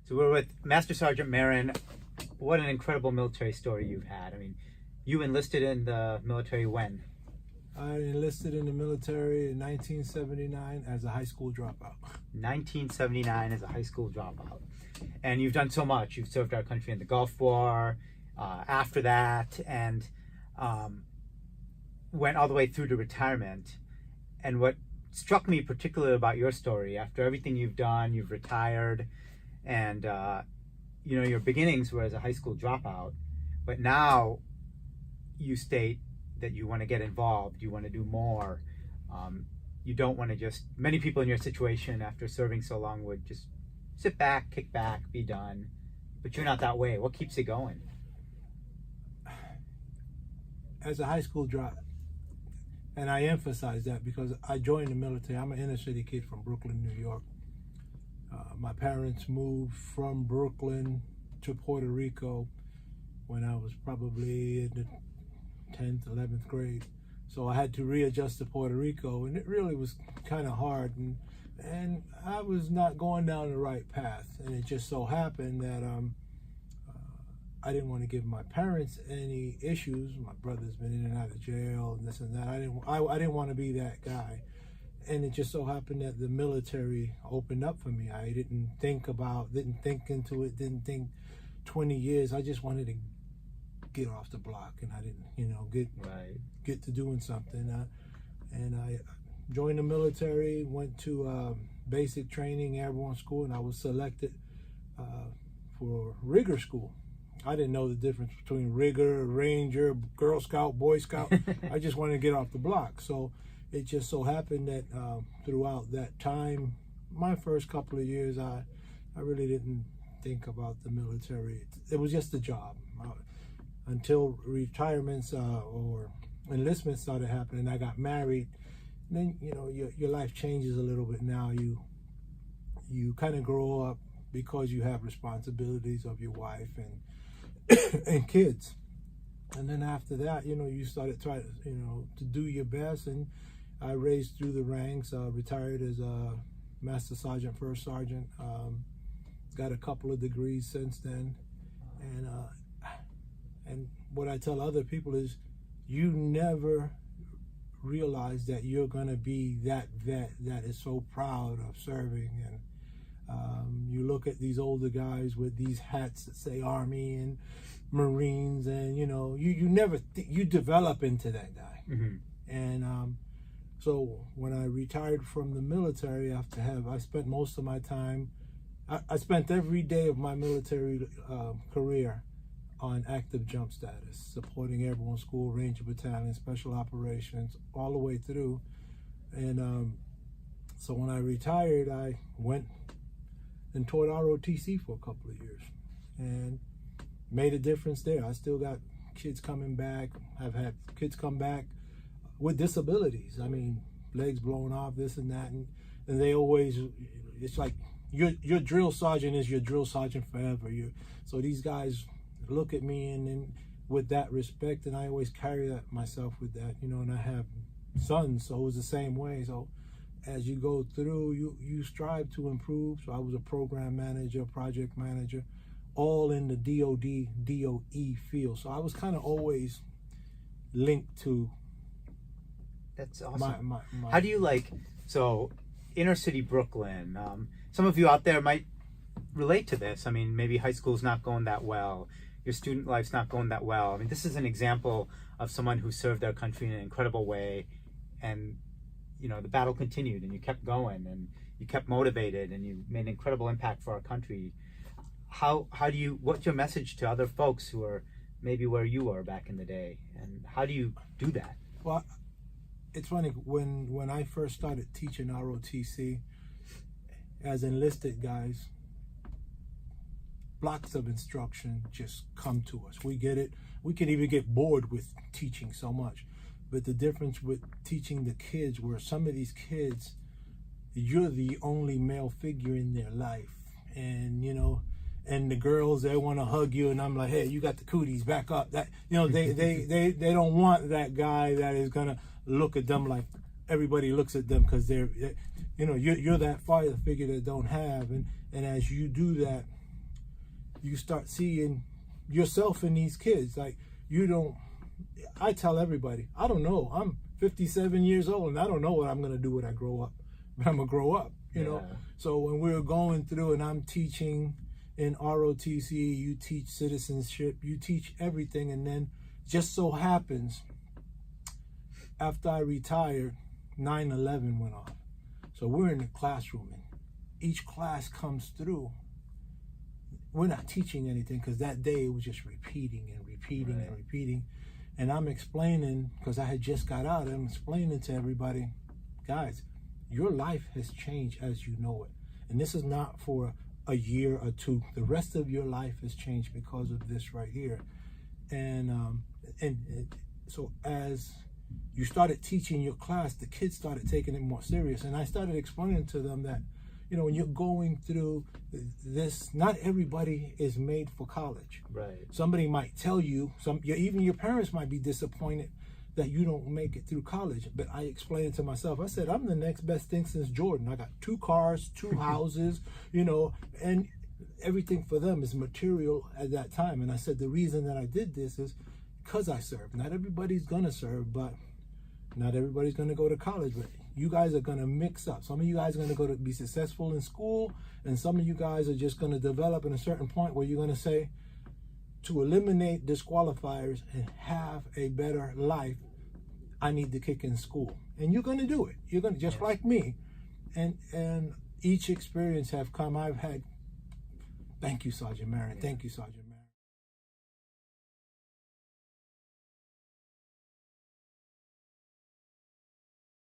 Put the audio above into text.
So we're with Master Sergeant Marin. What an incredible military story you've had. I mean, you enlisted in the military when? I enlisted in the military in 1979 as a high school dropout. 1979 as a high school dropout. And you've done so much. You've served our country in the Gulf War, after that, and went all the way through to retirement. And what struck me particularly about your story, after everything you've done, you've retired, and your beginnings were as a high school dropout, but now you state that you want to get involved, you want to do more. You don't want to just, many people in your situation after serving so long would just sit back, kick back, be done. But you're not that way. What keeps you going? As a high school drop, and I emphasize that because I joined the military. I'm an inner city kid from Brooklyn, New York. My parents moved from Brooklyn to Puerto Rico when I was probably in the 10th, 11th grade. So I had to readjust to Puerto Rico, and it really was kind of hard. And I was not going down the right path. And it just so happened that I didn't want to give my parents any issues. My brother's been in and out of jail and this and that. I didn't want to be that guy. And it just so happened that the military opened up for me. I didn't think into it, didn't think 20 years. I just wanted to get off the block, and I didn't, get to doing something. And I joined the military, went to basic training, airborne school, and I was selected for rigger school. I didn't know the difference between rigger, ranger, Girl Scout, Boy Scout. I just wanted to get off the block. So it just so happened that throughout that time, my first couple of years, I really didn't think about the military. It was just a job. Until retirements or enlistments started happening, I got married. Then your life changes a little bit. Now you kind of grow up because you have responsibilities of your wife and kids. And then after that, you started trying to do your best. And I raised through the ranks, retired as a Master Sergeant, First Sergeant, got a couple of degrees since then. And what I tell other people is, you never realize that you're going to be that vet that is so proud of serving. And you look at these older guys with these hats that say Army and Marines, and you never you develop into that guy. Mm-hmm. And so when I retired from the military, I spent most of my time, I spent every day of my military career on active jump status, supporting airborne school, Ranger Battalion, special operations, all the way through. And so when I retired, I went and taught ROTC for a couple of years and made a difference there. I still got kids coming back. I've had kids come back with disabilities. I mean, legs blown off, this and that. And they always, it's like, your drill sergeant is your drill sergeant forever. So these guys look at me and then with that respect, and I always carry that myself with that, and I have sons, so it was the same way. So as you go through, you strive to improve. So I was a program manager, project manager, all in the DOD, DOE field. So I was kind of always linked to. That's awesome. My How do you so inner city Brooklyn, some of you out there might relate to this. I mean, maybe high school's not going that well. Your student life's not going that well. I mean, this is an example of someone who served their country in an incredible way, and the battle continued, and you kept going, and you kept motivated, and you made an incredible impact for our country. What's your message to other folks who are maybe where you were back in the day, and how do you do that? Well, it's funny, when I first started teaching ROTC as enlisted guys, blocks of instruction just come to us. We get it. We can even get bored with teaching so much. But the difference with teaching the kids, where some of these kids, you're the only male figure in their life. And, and the girls, they want to hug you. And I'm like, hey, you got the cooties, back up. That, they don't want that guy that is going to look at them like everybody looks at them, because you're that father figure that don't have. And as you do that, you start seeing yourself in these kids. Like, I tell everybody, I don't know. I'm 57 years old and I don't know what I'm going to do when I grow up. But I'm going to grow up, you know. So when we're going through and I'm teaching in ROTC, you teach citizenship, you teach everything. And then just so happens, after I retired, 9/11 went off. So we're in the classroom and each class comes through. We're not teaching anything because that day it was just repeating and repeating and repeating. And I'm explaining, because I had just got out, I'm explaining to everybody, guys, your life has changed as you know it. And this is not for a year or two. The rest of your life has changed because of this right here. And so as you started teaching your class, the kids started taking it more serious. And I started explaining to them that, you know, when you're going through this, not everybody is made for college. Right. Somebody might tell you, even your parents might be disappointed that you don't make it through college. But I explained it to myself. I said, I'm the next best thing since Jordan. I got 2 cars, 2 houses, you know, and everything for them is material at that time. And I said, the reason that I did this is because I served. Not everybody's going to serve, but not everybody's going to go to college. But you guys are going to mix up. Some of you guys are going to go to be successful in school, and some of you guys are just going to develop at a certain point where you're going to say, to eliminate disqualifiers and have a better life, I need to kick in school. And you're going to do it. You're going to, just like me. And each experience have come. I've had, thank you, Sergeant Marin. Thank you, Sergeant.